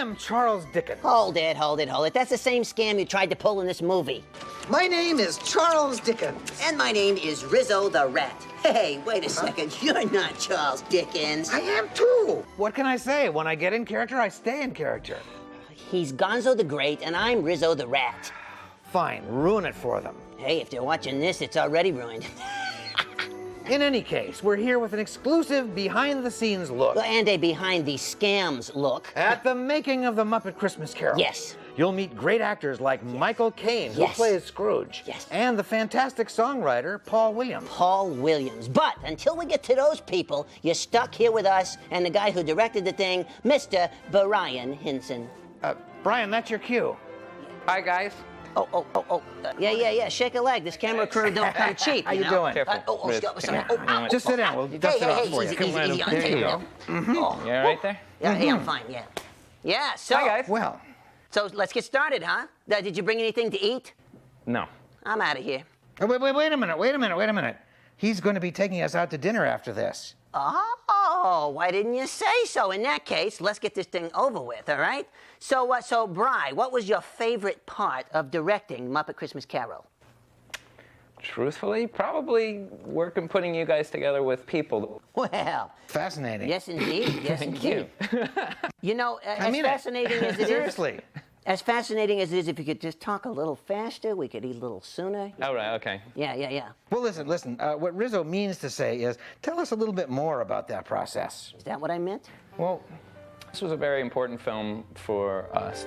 am Charles Dickens. Hold it. That's the same scam you tried to pull in this movie. My name is Charles Dickens. And my name is Rizzo the Rat. Hey, wait a second. You're not Charles Dickens. I am too. What can I say? When I get in character, I stay in character. He's Gonzo the Great, and I'm Rizzo the Rat. Fine, ruin it for them. Hey, if they're watching this, it's already ruined. In any case, we're here with an exclusive behind-the-scenes look And a behind-the-scams look. at the making of the Muppet Christmas Carol. Yes. You'll meet great actors like Michael Caine, who Yes. plays Scrooge, Yes. and the fantastic songwriter Paul Williams. Paul Williams. But until we get to those people, you're stuck here with us and the guy who directed the thing, Mr. Brian Hinson. Brian, that's your cue. Hi, guys. Yeah. Shake a leg. This camera crew don't come cheap. How you know? doing? Sorry. Just sit down. We'll dust it off for you. Easy on There tape you go. now. You all right there? Yeah, hey, I'm fine. Yeah. Yeah. So. Hi, guys. Well, So let's get started, huh? Did you bring anything to eat? No. I'm out of here. wait a minute. He's going to be taking us out to dinner after this. Oh, why didn't you say so? In that case, let's get this thing over with, all right? So Bri, what was your favorite part of directing Muppet Christmas Carol? Truthfully, probably putting you guys together with people. Well, Fascinating. yes, indeed. Yes, Thank indeed. You know, as fascinating as it is. Seriously. As fascinating as it is, if you could just talk a little faster, we could eat a little sooner. All right, okay. Yeah. Well, listen. What Rizzo means to say is, tell us a little bit more about that process. Is that what I meant? Well, this was a very important film for us.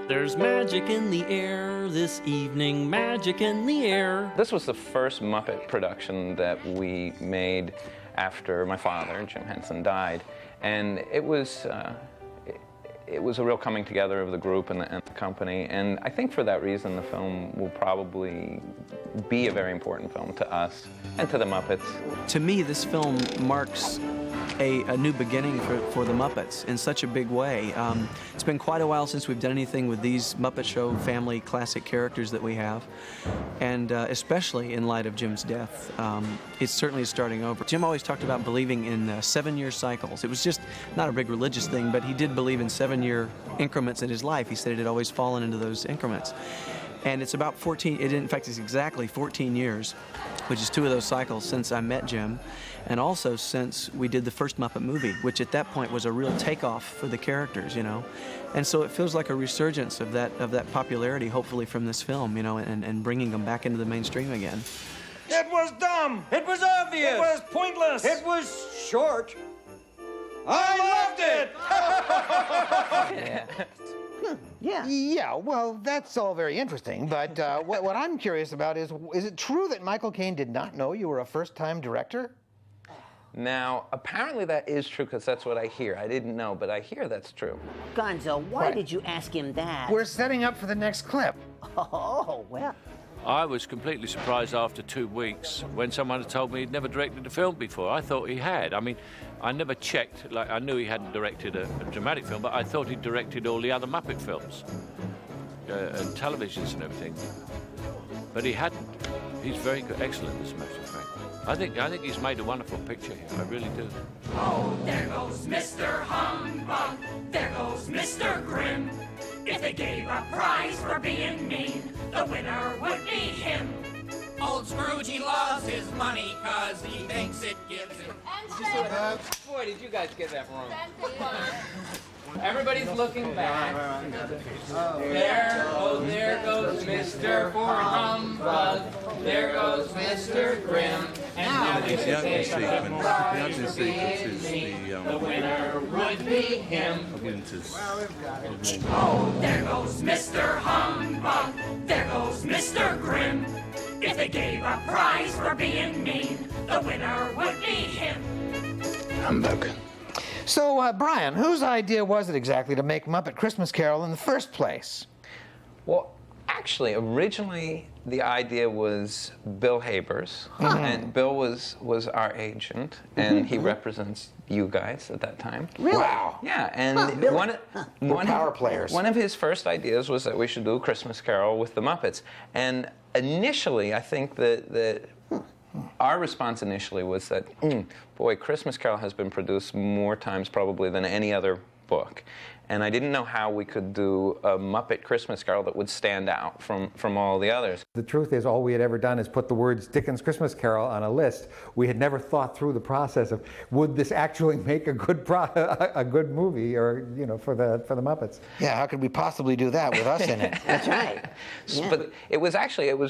There's magic in the air this evening, magic in the air. This was the first Muppet production that we made after my father, Jim Henson, died. And it was a real coming together of the group and the company. And I think for that reason, the film will probably be a very important film to us and to the Muppets. To me, this film marks a new beginning for the Muppets in such a big way. It's been quite a while since we've done anything with these Muppet Show family classic characters that we have, and especially in light of Jim's death, it certainly is starting over. Jim always talked about believing in 7-year cycles. It was just not a big religious thing, but he did believe in 7-year increments in his life. He said it had always fallen into those increments. And it's about 14, in fact, it's exactly 14 years, which is 2 of those cycles since I met Jim, and also since we did the first Muppet movie, which at that point was a real takeoff for the characters, you know. And so it feels like a resurgence of that popularity, hopefully, from this film, you know, and bringing them back into the mainstream again. It was dumb. It was obvious. It was pointless. It was short. I loved it. Yeah. Yeah, well, that's all very interesting, but what I'm curious about is it true that Michael Caine did not know you were a first-time director? Now, apparently that is true because that's what I hear. I didn't know, but I hear that's true. Gonzo, why Right. did you ask him that? We're setting up for the next clip. Oh, well. I was completely surprised after 2 weeks when someone had told me he'd never directed a film before. I thought he had. I mean, I never checked. Like, I knew he hadn't directed a dramatic film, but I thought he'd directed all the other Muppet films and televisions and everything. But he hadn't. He's very good, excellent, as a matter of fact. I think he's made a wonderful picture here. I really do. Oh, there goes Mr. Humbug. There goes Mr. Grimm. If they gave a prize for being mean, the winner would be him. Old Scrooge, he loves his money 'cause he thinks it gives him. Boy, did you guys get that wrong. Everybody's looking back. There goes Mr. Humbug. There goes Mr. Grimm. And now The opening sequence is the winner would be him. I'll get into this. Oh, there goes Mr. Humbug. There goes Mr. Grimm. If they gave a prize for being mean, the winner would be him. Humbug. So, Brian, whose idea was it exactly to make Muppet Christmas Carol in the first place? Well, actually, originally the idea was Bill Haber's, and Bill was our agent, and he represents you guys at that time. Really? Wow. Yeah, and We're power players. One of his first ideas was that we should do a Christmas Carol with the Muppets, and initially, I think that our response initially was that, boy, Christmas Carol has been produced more times probably than any other book. And I didn't know how we could do a Muppet Christmas Carol that would stand out from all the others. The truth is, all we had ever done is put the words Dickens' Christmas Carol on a list. We had never thought through the process of, would this actually make a good movie, or, you know, for the Muppets. Yeah, how could we possibly do that with us in it? That's right. Yeah. But it was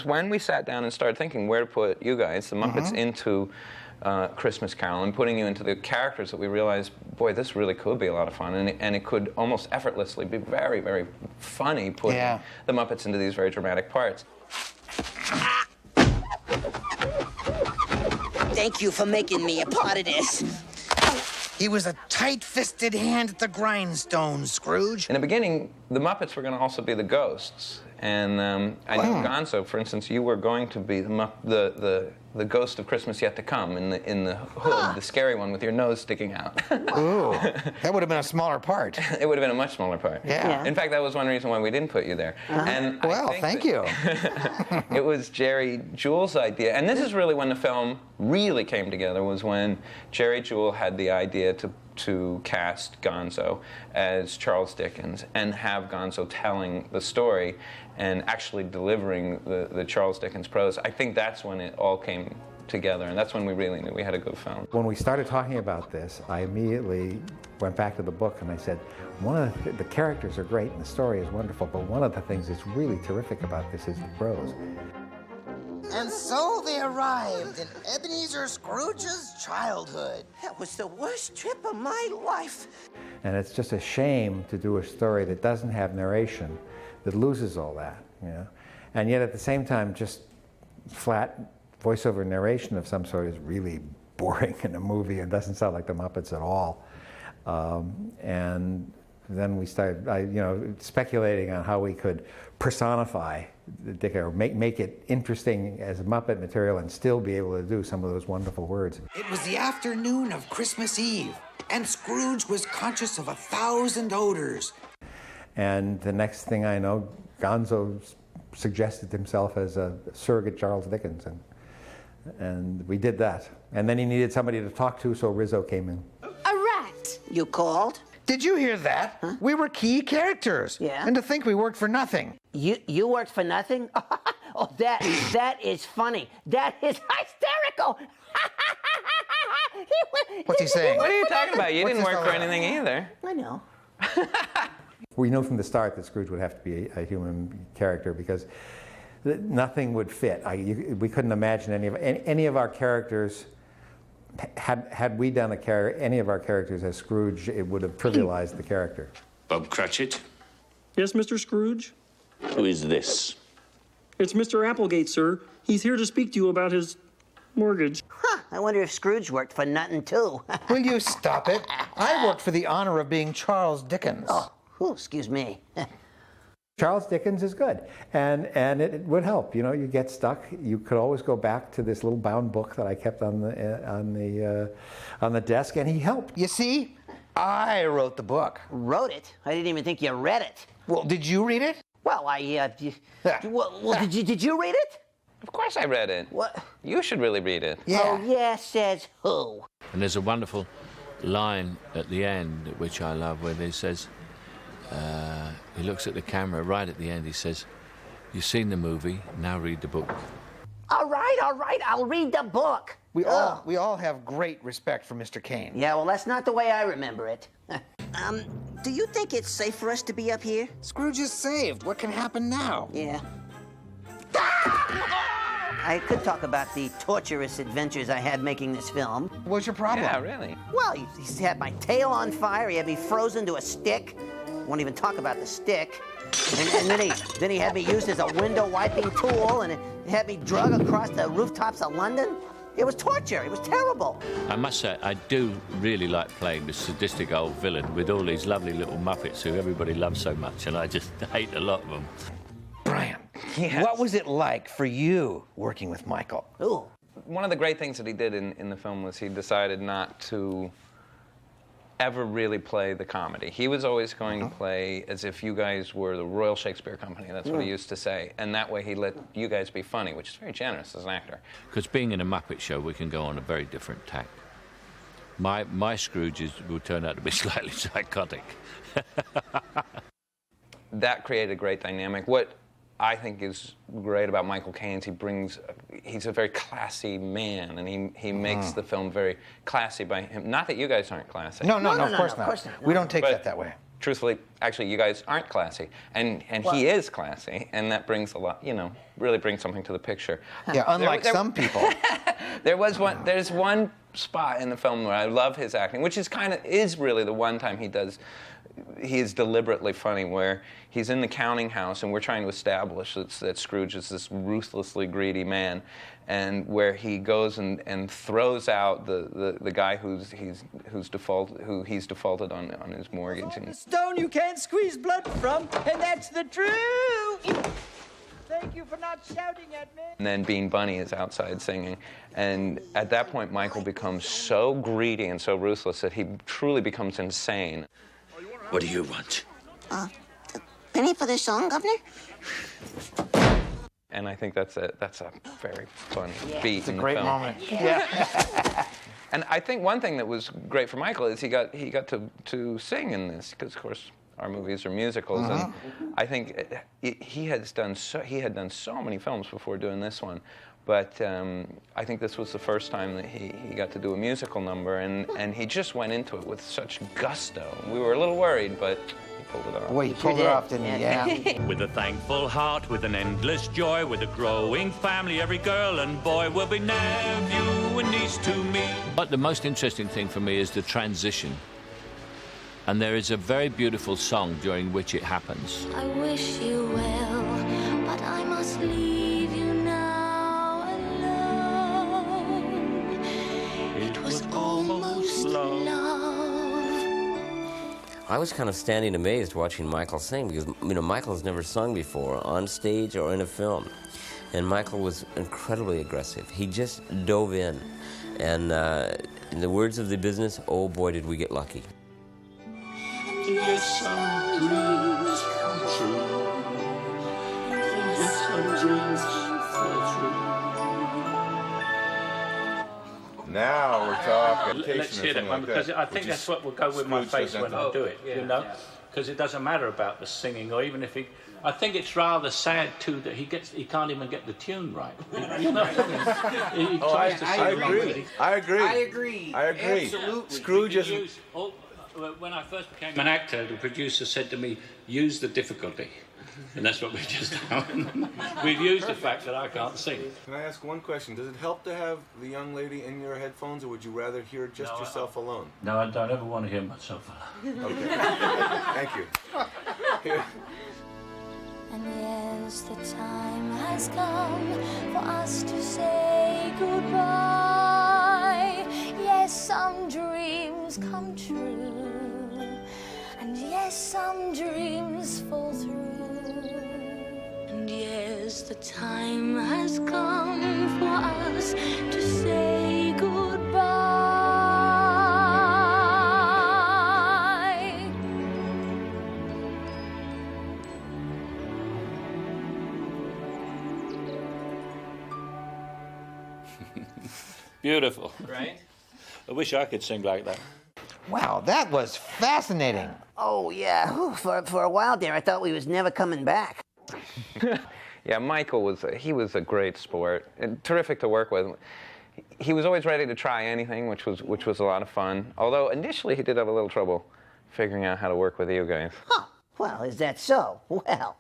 when we sat down and started thinking where to put you guys, the Muppets, into Christmas Carol, and putting you into the characters, that we realized, boy, this really could be a lot of fun, and it could almost effortlessly be very, very funny putting the Muppets into these very dramatic parts. Thank you for making me a part of this. He was a tight-fisted hand at the grindstone, Scrooge. In the beginning, the Muppets were going to also be the ghosts, and I knew Gonzo, for instance, you were going to be the ghost of Christmas Yet to Come in the hood, the scary one with your nose sticking out. Ooh, that would have been a smaller part. It would have been a much smaller part. Yeah. In fact, that was one reason why we didn't put you there. And well, thank you. It was Jerry Jewell's idea, and this is really when the film really came together, was when Jerry Jewell had the idea to cast Gonzo as Charles Dickens and have Gonzo telling the story and actually delivering the Charles Dickens prose. I think that's when it all came together, and that's when we really knew we had a good film. When we started talking about this, I immediately went back to the book and I said, one of the characters are great and the story is wonderful, but one of the things that's really terrific about this is the prose. And so they arrived in Ebenezer Scrooge's childhood. That was the worst trip of my life. And it's just a shame to do a story that doesn't have narration, that loses all that, you know? And yet at the same time, just flat voiceover narration of some sort is really boring in a movie and doesn't sound like the Muppets at all. And then we started, speculating on how we could personify Dick, or make it interesting as Muppet material and still be able to do some of those wonderful words. It was the afternoon of Christmas Eve, and Scrooge was conscious of 1,000 odors. And the next thing I know, Gonzo suggested himself as a surrogate Charles Dickens, and we did that. And then he needed somebody to talk to, so Rizzo came in. A rat! You called? Did you hear that? Huh? We were key characters. Yeah. And to think we worked for nothing. You worked for nothing? Oh, that is funny. That is hysterical. What's he saying? What are you talking about? You didn't work for anything either. I know. We knew from the start that Scrooge would have to be a human character because nothing would fit. We couldn't imagine any of our characters. Had we done any of our characters as Scrooge, it would have trivialized the character. Bob Cratchit? Yes, Mr. Scrooge? Who is this? It's Mr. Applegate, sir. He's here to speak to you about his mortgage. Huh, I wonder if Scrooge worked for nothing, too. Will you stop it? I worked for the honor of being Charles Dickens. Oh, excuse me. Charles Dickens is good, and it would help. You get stuck. You could always go back to this little bound book that I kept on the desk, and he helped. You see, I wrote the book. Wrote it? I didn't even think you read it. Well, did you read it? Well, did you read it? Of course I read it. What? You should really read it. Yeah. Oh, yeah, says who? And there's a wonderful line at the end, which I love, where he says, he looks at the camera right at the end, he says, "You've seen the movie, now read the book." All right, I'll read the book. We all have great respect for Mr. Kane. Yeah, well, that's not the way I remember it. Do you think it's safe for us to be up here? Scrooge is saved. What can happen now? Yeah. I could talk about the torturous adventures I had making this film. What's your problem? Yeah, really. Well, he had my tail on fire, he had me frozen to a stick. Won't even talk about the stick. And then he had me used as a window wiping tool, and he had me drug across the rooftops of London. It was torture. It was terrible. I must say, I do really like playing the sadistic old villain with all these lovely little Muppets who everybody loves so much, and I just hate a lot of them. Brian, Yes. what was it like for you working with Michael? Ooh. One of the great things that he did in the film was he decided not to ever really play the comedy. He was always going to play as if you guys were the Royal Shakespeare Company. That's what he used to say. And that way he let you guys be funny, which is very generous as an actor. Because being in a Muppet show, we can go on a very different tack. My Scrooges will turn out to be slightly psychotic. That created a great dynamic. What I think is great about Michael Caine is he's a very classy man, and he makes the film very classy by him. Not that you guys aren't classy. No, of course not. We don't take that way. Truthfully, actually, you guys aren't classy, and he is classy, and that brings a lot, really brings something to the picture. Yeah, unlike some people. There's one spot in the film where I love his acting, which is really the one time he is deliberately funny, where he's in the counting house and we're trying to establish that Scrooge is this ruthlessly greedy man, and where he goes and throws out the guy who he's defaulted on his mortgage. The stone you can't squeeze blood from, and that's the truth. Thank you for not shouting at me. And then Bean Bunny is outside singing. And at that point, Michael becomes so greedy and so ruthless that he truly becomes insane. What do you want? A penny for the song, Governor? And I think that's a very funny beat. It's a in the great film. moment. Yeah. And I think one thing that was great for Michael is he got to sing in this, because of course our movies are musicals, and I think he had done so many films before doing this one, but I think this was the first time that he got to do a musical number, and he just went into it with such gusto. We were a little worried, but he pulled it off. Well, he pulled it off, didn't he? Yeah. With a thankful heart, with an endless joy, with a growing family, every girl and boy will be nephew and niece to me. But the most interesting thing for me is the transition. And there is a very beautiful song during which it happens. I wish you well, but I must leave you now alone. It was almost love. I was kind of standing amazed watching Michael sing, because Michael's never sung before on stage or in a film, and Michael was incredibly aggressive. He just dove in, and in the words of the business, oh boy, did we get lucky. Yes, some dreams come true. Yes, some dreams fall true. Now we're talking. Let's hear that one, because I think that's what will go with my face when I do it, because it doesn't matter about the singing, or even if I think it's rather sad too that he can't even get the tune right. He tries to sing. I agree. Absolutely. Scrooge is. When I first became an actor, the producer said to me, use the difficulty. And that's what we've just done. We've used the fact that I can't sing. Can I ask one question? Does it help to have the young lady in your headphones, or would you rather hear just yourself alone? No, I don't ever want to hear myself alone. Okay. Thank you. Here. And yes, the time has come for us to say goodbye. Yes, some dreams come true. And yes, some dreams fall through. And yes, the time has come for us to say goodbye. Beautiful. Right? I wish I could sing like that. Wow, that was fascinating. Oh, yeah. Whew, for a while there, I thought we was never coming back. Yeah, Michael was a great sport, and terrific to work with. He was always ready to try anything, which was a lot of fun. Although initially he did have a little trouble figuring out how to work with you guys. Huh. Well, is that so? Well,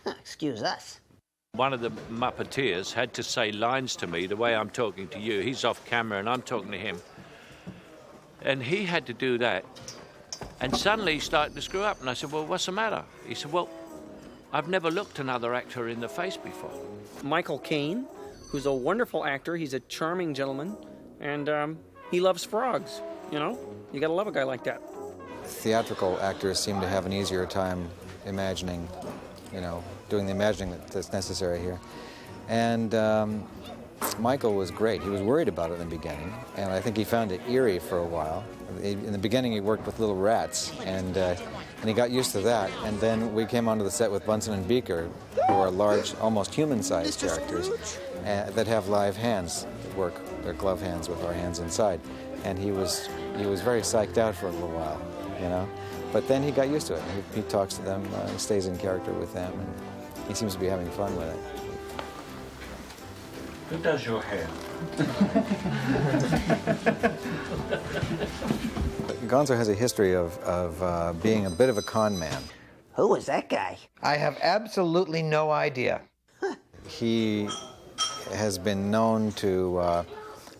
excuse us. One of the Muppeteers had to say lines to me the way I'm talking to you. He's off camera and I'm talking to him. And he had to do that. And suddenly he started to screw up. And I said, well, what's the matter? He said, well, I've never looked another actor in the face before. Michael Caine, who's a wonderful actor. He's a charming gentleman. And he loves frogs, You gotta love a guy like that. Theatrical actors seem to have an easier time imagining, doing the imagining that's necessary here. And Michael was great. He was worried about it in the beginning, and I think he found it eerie for a while. In the beginning, he worked with little rats, and he got used to that. And then we came onto the set with Bunsen and Beaker, who are large, almost human-sized characters that have live hands that work, their glove hands with our hands inside. and he was very psyched out for a little while, you know. But then he got used to it. He talks to them, he stays in character with them, and he seems to be having fun with it. Who does your hair? Gonzo has a history of being a bit of a con man. Who was that guy? I have absolutely no idea. He has been known to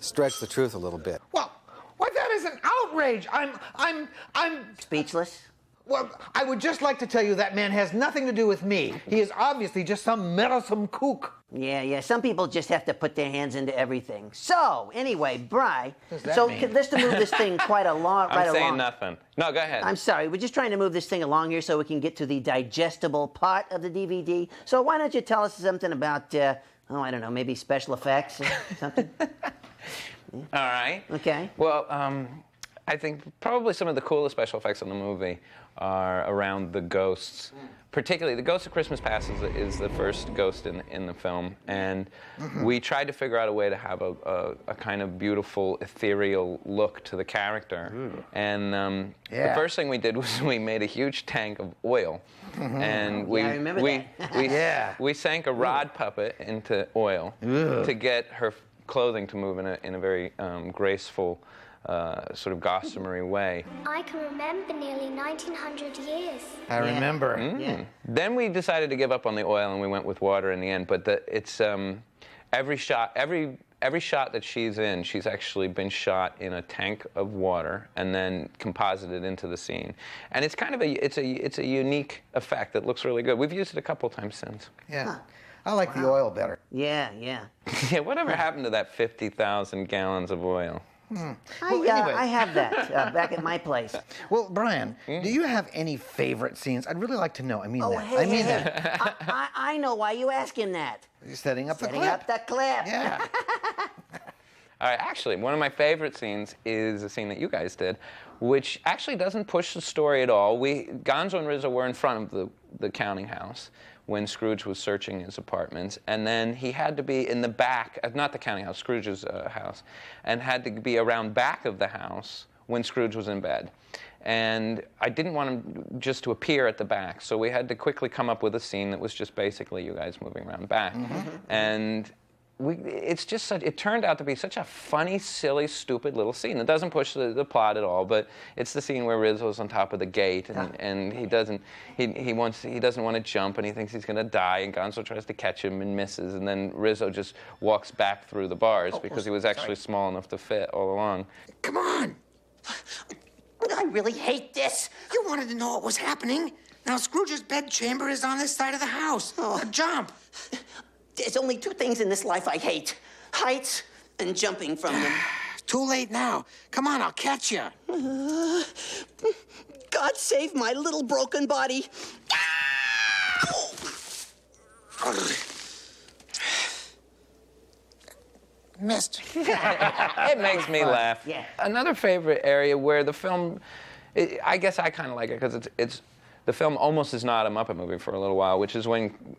stretch the truth a little bit. Well, that is an outrage. I'm speechless. Well, I would just like to tell you that man has nothing to do with me. He is obviously just some meddlesome kook. Yeah, some people just have to put their hands into everything. So, anyway, Bri, so let's to move this thing quite a long, right along. I'm saying nothing. No, go ahead. I'm sorry, we're just trying to move this thing along here so we can get to the digestible part of the DVD. So why don't you tell us something about, I don't know, maybe special effects or something? All right. Okay. Well, I think probably some of the coolest special effects in the movie are around the ghosts. Particularly, the Ghost of Christmas Past is the first ghost in the film, and we tried to figure out a way to have a kind of beautiful, ethereal look to the character. And the first thing we did was we made a huge tank of oil, and we I remember that. we sank a rod puppet into oil to get her clothing to move in a very graceful, sort of gossamery way. I can remember nearly 1900 years. I remember. Yeah. Then we decided to give up on the oil and we went with water in the end. But it's every shot that she's in, she's actually been shot in a tank of water and then composited into the scene. And it's kind of it's a unique effect that looks really good. We've used it a couple times since. Yeah. Huh. I like the oil better. Yeah. Yeah. Whatever happened to that 50,000 gallons of oil? I have that back at my place. Well, Brian, do you have any favorite scenes? I'd really like to know. I mean that. Hey, I mean hey. that. I know why you asking that. You're setting up the clip. Setting up the clip. Yeah. All right, actually, one of my favorite scenes is a scene that you guys did, which actually doesn't push the story at all. Gonzo and Rizzo were in front of the counting house when Scrooge was searching his apartments, and then he had to be in the back, not the counting house, Scrooge's house, and had to be around back of the house when Scrooge was in bed. And I didn't want him just to appear at the back, so we had to quickly come up with a scene that was just basically you guys moving around back. And it turned out to be such a funny, silly, stupid little scene. It doesn't push the plot at all, but it's the scene where Rizzo's on top of the gate and he doesn't want to jump and he thinks he's going to die, and Gonzo tries to catch him and misses, and then Rizzo just walks back through the bars because he was actually small enough to fit all along. Come on! I really hate this. You wanted to know what was happening. Now Scrooge's bedchamber is on this side of the house. Now jump! There's only two things in this life I hate. Heights and jumping from them. Too late now. Come on, I'll catch you. God save my little broken body. Missed. It makes me laugh. Yeah. Another favorite area where the film, I guess I kind of like it because the film almost is not a Muppet movie for a little while, which is when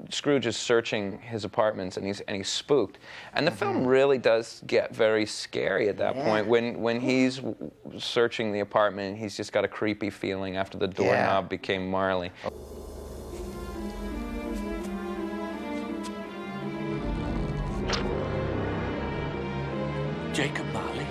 Scrooge is searching his apartments and he's spooked, and the film really does get very scary at that point when he's searching the apartment and he's just got a creepy feeling after the doorknob became Marley. Jacob Marley.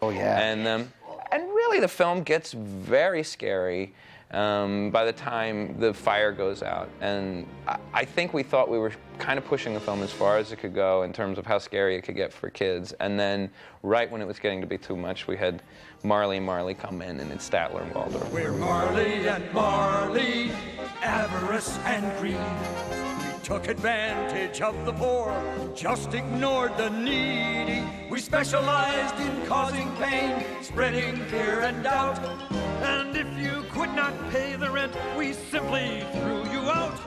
Oh yeah. And really, the film gets very scary by the time the fire goes out. And I think we thought we were kind of pushing the film as far as it could go in terms of how scary it could get for kids. And then, right when it was getting to be too much, we had Marley and Marley come in, and it's Statler and Waldorf. We're Marley and Marley, avarice and greed. We took advantage of the poor, just ignored the needy. We specialized in causing pain, spreading fear and doubt. And if you could not pay the rent, we simply threw you out.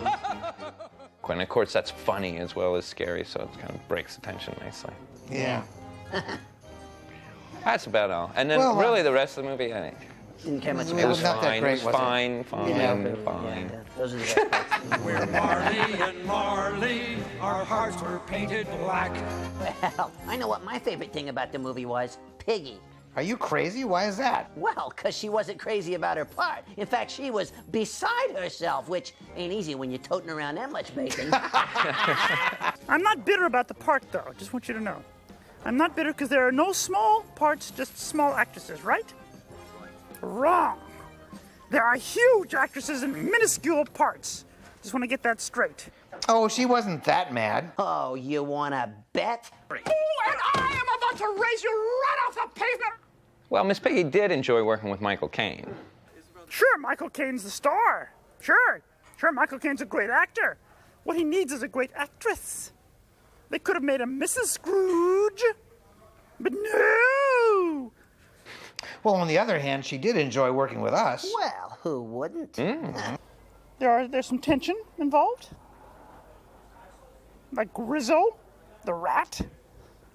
And of course, that's funny as well as scary, so it kind of breaks the tension nicely. Yeah. That's about all. And then really the rest of the movie, Didn't care much about It was not that great, It was was it? fine, fine. Those are the best parts. We're Marley and Marley, our hearts were painted black. Well, I know what my favorite thing about the movie was. Piggy. Are you crazy? Why is that? Well, because she wasn't crazy about her part. In fact, she was beside herself, which ain't easy when you're toting around that much bacon. I'm not bitter about the part, though. Just want you to know. I'm not bitter because there are no small parts, just small actresses, right? Wrong. There are huge actresses in minuscule parts. Just want to get that straight. Oh, she wasn't that mad. Oh, you want to bet? Oh, and I am about to raise you right off the pavement. Well, Miss Piggy did enjoy working with Michael Caine. Sure, Michael Caine's the star. Sure, Michael Caine's a great actor. What he needs is a great actress. They could have made him Mrs. Scrooge, but no. Well, on the other hand, she did enjoy working with us. Well, who wouldn't? There's some tension involved. Like Rizzo, the rat,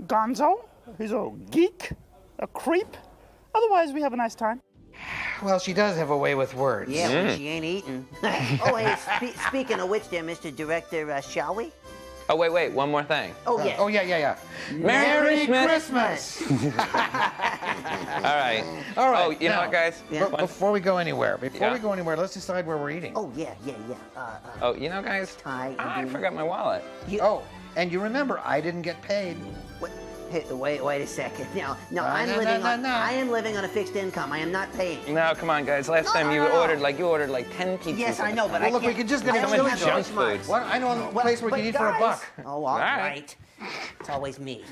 Gonzo, who's a geek, a creep. Otherwise, we have a nice time. Well, she does have a way with words. Yeah, when she ain't eating. Oh, hey, speaking of which there, Mr. Director, shall we? Oh, wait, one more thing. Oh, yeah. Oh, yeah. Merry Christmas! All right. Oh, you know now, what, guys? Before we go anywhere, let's decide where we're eating. Oh, yeah. Oh, you know, guys, I forgot my wallet. Oh, and you remember, I didn't get paid. Wait a second. No, I am living on a fixed income. I am not paying. No, come on, guys. Last time you ordered like 10 pizzas. Yes, I know, but Well, look, we could just get so much junk food. I know a place where you can eat for $1. Oh, all right. It's always me.